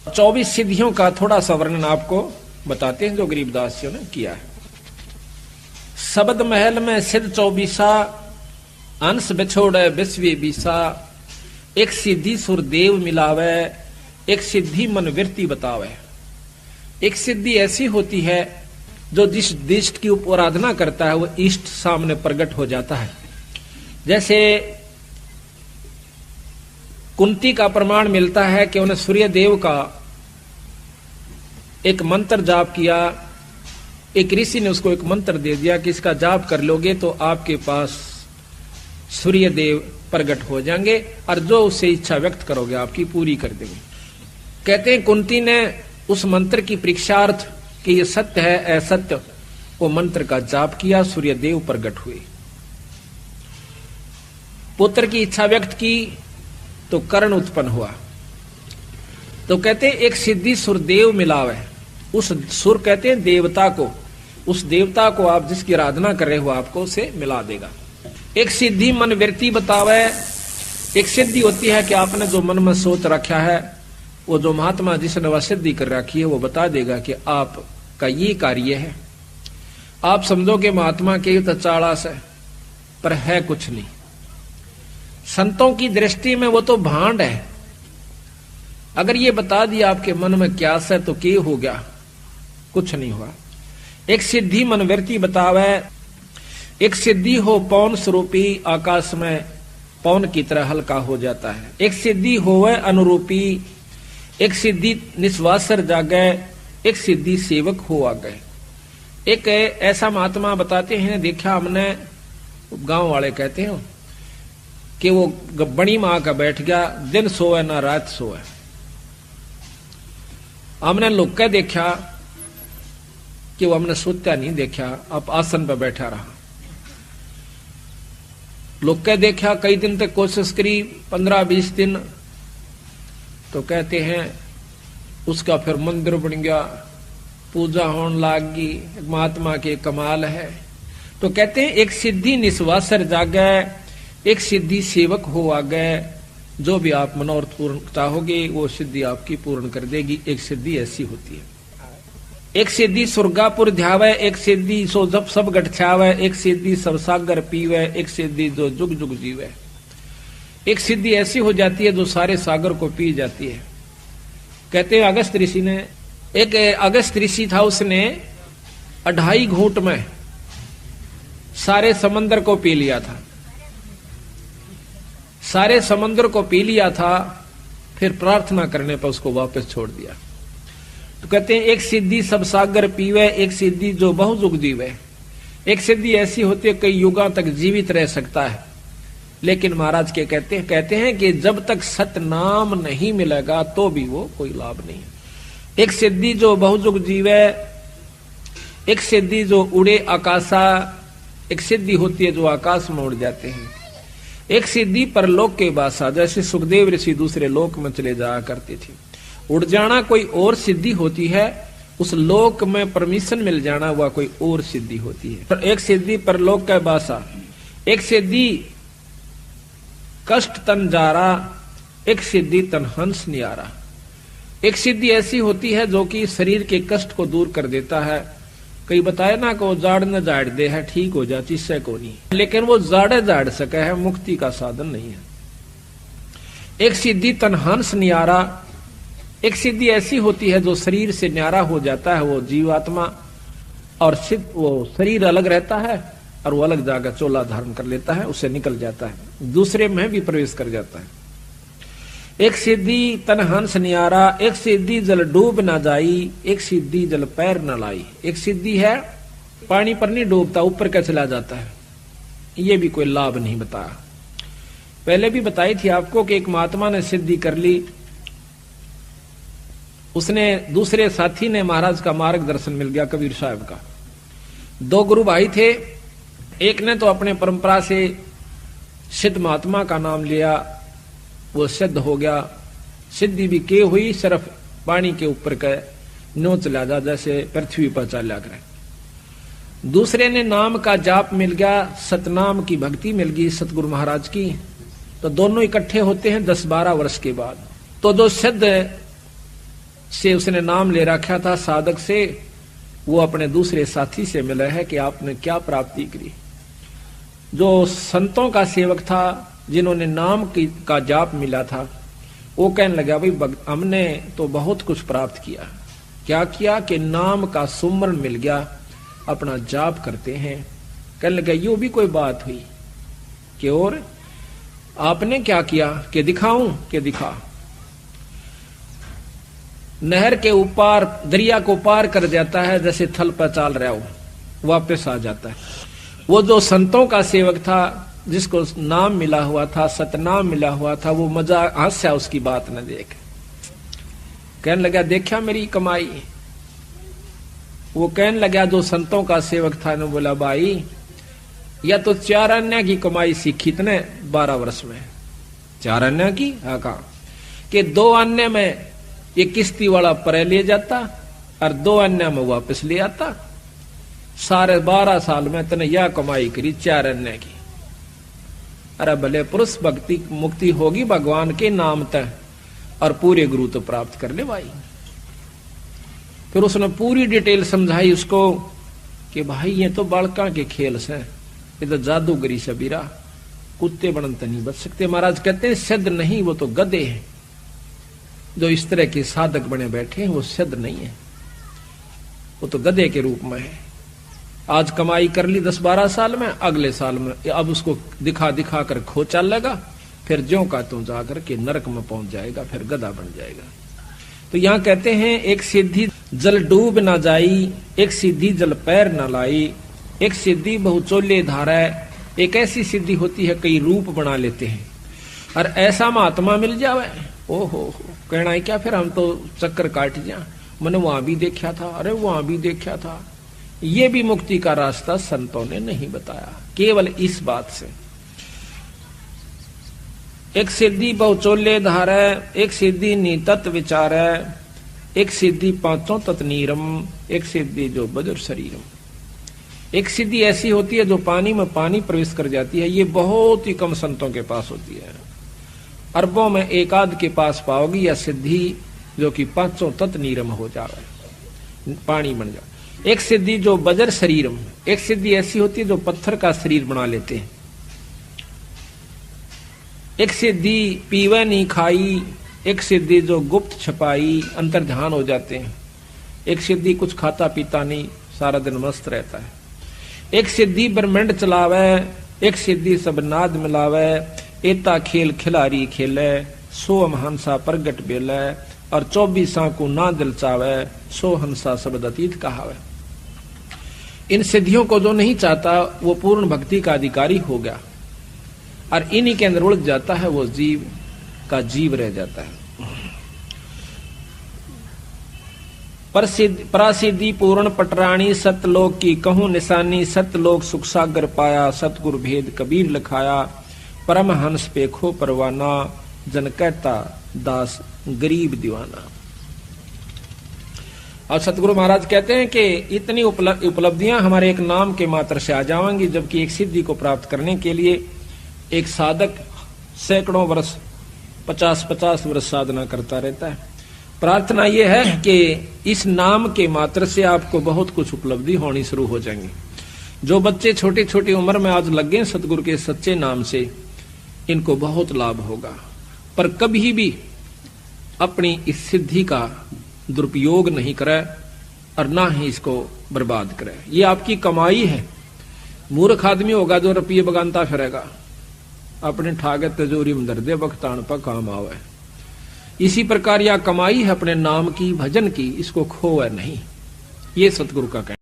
24 सिद्धियों का थोड़ा सा वर्णन आपको बताते हैं जो गरीबदास जी ने किया है। शब्द महल में सिद्ध 24 अंश बिछोड़े विश्व बीसा, एक सिद्धि सुरदेव मिलावे, एक सिद्धि मन वृत्ति बतावे। एक सिद्धि ऐसी होती है जो जिस इष्ट की आराधना करता है वो इष्ट सामने प्रकट हो जाता है। जैसे कुंती का प्रमाण मिलता है कि उन्हें सूर्य देव का एक मंत्र जाप किया, एक ऋषि ने उसको एक मंत्र दे दिया कि इसका जाप कर लोगे तो आपके पास सूर्य देव प्रकट हो जाएंगे और जो उससे इच्छा व्यक्त करोगे आपकी पूरी कर देंगे। कहते हैं कुंती ने उस मंत्र की परीक्षार्थ कि ये सत्य है असत्य, वो मंत्र का जाप किया, सूर्य देव प्रकट हुए। पुत्र की इच्छा व्यक्त की तो कर्ण उत्पन्न हुआ। तो कहते हैं एक सिद्धि सुरदेव मिलावे, उस सुर कहते हैं देवता को, उस देवता को आप जिसकी आराधना कर रहे हो आपको उसे मिला देगा। एक सिद्धि मन वृत्ति बतावे, एक सिद्धि होती है कि आपने जो मन में सोच रखा है वो जो महात्मा जिसने वह सिद्धि कर रखी है वो बता देगा कि आपका ये कार्य है। आप समझोगे महात्मा के तो चालास है, पर है कुछ नहीं। संतों की दृष्टि में वो तो भांड है। अगर ये बता दिया आपके मन में क्या है तो क्या हो गया, कुछ नहीं हुआ। एक सिद्धि मनवृत्ति बतावे, एक सिद्धि हो पौन स्वरूपी, आकाश में पौन की तरह हल्का हो जाता है। एक सिद्धि होवे अनुरूपी, एक सिद्धि निस्वासर जागे, एक सिद्धि सेवक हो आ गए। एक ऐसा महात्मा बताते हैं, देखा हमने, गांव वाले कहते हैं कि वो बड़ी मां का बैठ गया, दिन सोए ना रात सोए। हमने लोग के देखा कि वो हमने सोता नहीं देखा, अब आसन पर बैठा रहा। लोग के देखा कई दिन तक कोशिश करी, 15-20 दिन, तो कहते हैं उसका फिर मंदिर बन गया, पूजा होने लगी, महात्मा के कमाल है। तो कहते हैं एक सिद्धि निस्वासर जागे, एक सिद्धि सेवक हो आ गए। जो भी आप मनोरथ पूर्ण चाहोगे वो सिद्धि आपकी पूर्ण कर देगी। एक सिद्धि ऐसी होती है। एक सिद्धि सुरगापुर ध्यावे, एक सिद्धि सो जब सब गठछावे, एक सिद्धि सब सागर पीवे, एक सिद्धि जो जुग जुग जीवे। एक सिद्धि ऐसी हो जाती है जो सारे सागर को पी जाती है। कहते हैं अगस्त ऋषि ने, एक अगस्त ऋषि था, उसने 2.5 घूंट में सारे समंदर को पी लिया था। सारे समंदर को पी लिया था, फिर प्रार्थना करने पर उसको वापस छोड़ दिया। तो कहते हैं एक सिद्धि सब सागर पीवे, एक सिद्धि जो बहुयुग जीवे। एक सिद्धि ऐसी होती है कई युगों तक जीवित रह सकता है, लेकिन महाराज के कहते हैं कि जब तक सत नाम नहीं मिलेगा तो भी वो कोई लाभ नहीं है। एक सिद्धि जो बहुयुग जीवे, एक सिद्धि जो उड़े आकाशा, एक सिद्धि होती है जो आकाश में उड़ जाते हैं। एक सिद्धि परलोक के बासा, जैसे सुखदेव ऋषि दूसरे लोक में चले जाया करते थे। उड़ जाना कोई और सिद्धि होती है, उस लोक में परमिशन मिल जाना वह कोई और सिद्धि होती है। एक सिद्धि परलोक का बासा, एक सिद्धि कष्ट तन जारा, एक सिद्धि तन हंस नियारा। एक सिद्धि ऐसी होती है जो कि शरीर के कष्ट को दूर कर देता है। कई बताए ना को जाड़ न जाड़ दे है, ठीक हो जाती इससे को नहीं, लेकिन वो जाड़े जाड़ सके है, मुक्ति का साधन नहीं है। एक सिद्धि तन हंस नियारा, एक सिद्धि ऐसी होती है जो शरीर से न्यारा हो जाता है, वो जीवात्मा, और सिद्ध वो शरीर अलग रहता है और वो अलग जाकर चोला धारण कर लेता है, उससे निकल जाता है, दूसरे में भी प्रवेश कर जाता है। एक सिद्धि तन हंस नियारा, एक सिद्धि जल डूब ना जाई, एक सिद्धि जल पैर न लाई। एक सिद्धि है पानी पर नहीं डूबता, ऊपर का चला जाता है, ये भी कोई लाभ नहीं बताया। पहले भी बताई थी आपको कि एक महात्मा ने सिद्धि कर ली, उसने दूसरे साथी ने महाराज का मार्गदर्शन मिल गया, कबीर साहब का। 2 गुरु भाई थे, एक ने तो अपने परंपरा से सिद्ध महात्मा का नाम लिया, वो सिद्ध हो गया, सिद्धि भी के हुई, सिर्फ पानी के ऊपर का नो चला जा, जैसे पृथ्वी पर चला करे। दूसरे ने नाम का जाप मिल गया, सतनाम की भक्ति मिल गई सतगुरु महाराज की। तो दोनों इकट्ठे होते हैं 10-12 वर्ष के बाद। तो जो सिद्ध से उसने नाम ले रखा था, साधक से, वो अपने दूसरे साथी से मिला है कि आपने क्या प्राप्ति करी। जो संतों का सेवक था, जिन्होंने नाम का जाप मिला था, वो कहने लगा भाई हमने तो बहुत कुछ प्राप्त किया। क्या किया कि नाम का सुमरण मिल गया, अपना जाप करते हैं। कहने लगा यो भी कोई बात हुई कि और आपने क्या किया कि दिखाऊं कि दिखा। नहर के ऊपर दरिया को पार कर जाता है, जैसे थल पर चाल रहा हो, वापस आ जाता है। वो जो संतों का सेवक था, जिसको नाम मिला हुआ था, सतनाम मिला हुआ था, वो मजा हंसा उसकी बात न देख। कहने लगा देखा मेरी कमाई। वो कहने लगा जो संतों का सेवक था ने बोला भाई या तो 4 अन्य की कमाई सीखी तने 12 वर्ष में। 4 अन्य की? हाँ कहा कि 2 अन्य में ये किश्ती वाला परे ले जाता और 2 अन्य में वापस ले आता। सारे 12 साल में तने यह कमाई करी 4 अन्य की। अरे भले पुरुष भक्ति मुक्ति होगी भगवान के नाम तय और पूरे गुरु तो प्राप्त कर ले भाई। फिर उसने पूरी डिटेल समझाई उसको कि भाई ये तो बालका के खेल से, ये तो जादूगरी सबीरा, कुत्ते बनत नहीं बच सकते। महाराज कहते हैं सिद्ध नहीं, वो तो गधे हैं। जो इस तरह के साधक बने बैठे हैं वो सिद्ध नहीं है, वो तो गधे के रूप में है। आज कमाई कर ली 10-12 साल में, अगले साल में अब उसको दिखा दिखा कर खो चल लगा, फिर ज्यों का त्यों जाकर के नरक में पहुंच जाएगा, फिर गधा बन जाएगा। तो यहां कहते हैं एक सिद्धि जल डूब ना जाई, एक सिद्धि जल पैर ना लाई, एक सिद्धि बहुचोले धारा। एक ऐसी सिद्धि होती है कई रूप बना लेते हैं, और ऐसा महात्मा मिल जावे, ओहो कहना है क्या, फिर हम तो चक्कर काट जा, मैंने वहां भी देखा था, अरे वहां भी देखा था। ये भी मुक्ति का रास्ता संतों ने नहीं बताया, केवल इस बात से। एक सिद्धि बहुचोले धारा, एक सिद्धि नितत विचार, एक सिद्धि पांचों तत्नीरम, एक सिद्धि जो बजर शरीरम। एक सिद्धि ऐसी होती है जो पानी में पानी प्रवेश कर जाती है, ये बहुत ही कम संतों के पास होती है। अरबों में एक आध के पास पाओगी यह सिद्धि जो कि पांचों तत्व नीरम हो जावे, पानी बन जाए। एक सिद्धि जो बजर शरीरम, एक सिद्धि ऐसी होती है जो पत्थर का शरीर बना लेते हैं। एक सिद्धि पीवे नहीं खाई, एक सिद्धि जो गुप्त छपाई, अंतर ध्यान हो जाते हैं। एक सिद्धि कुछ खाता पीता नहीं, सारा दिन मस्त रहता है। एक सिद्धि ब्रह्मांड चलावे, एक सिद्धि सब नाद मिलावे, एता खेल खिलारी खेले, सो हंसा प्रगट बेले, और 24 को ना दिल चावे, सो हंसा शब्द अतीत कहावे। इन सिद्धियों को जो नहीं चाहता वो पूर्ण भक्ति का अधिकारी हो गया, और इन्हीं के अंदर उलझ जाता है, वो जीव का जीव रह जाता है। प्रसिद्धि पूर्ण पटरानी, सतलोक की कहूं निशानी, सतलोक सुख सागर पाया, सतगुरु भेद कबीर लिखाया, परम हंस पे खो परवाना, जन कहता दास गरीब दीवाना। और सतगुरु महाराज कहते हैं कि इतनी उपलब्धियां हमारे एक नाम के मात्र से आ जाएंगी, जबकि एक सिद्धि को प्राप्त करने के लिए एक साधक सैकड़ों वर्ष 50-50 वर्ष साधना करता रहता है। प्रार्थना यह है कि इस नाम के मात्र से आपको बहुत कुछ उपलब्धि होनी शुरू हो जाएंगी। जो बच्चे छोटी छोटी उम्र में आज लग गए सतगुरु के सच्चे नाम से, इनको बहुत लाभ होगा। पर कभी भी अपनी इस सिद्धि का दुरुपयोग नहीं करे और ना ही इसको बर्बाद करे। ये आपकी कमाई है। मूर्ख आदमी होगा जो रुपये बगानता फिरेगा, अपने ठागे तिजोरी में धर दे, बख्तान पर काम आवे। इसी प्रकार यह कमाई है अपने नाम की, भजन की, इसको खोए नहीं। ये सतगुरु का कहना।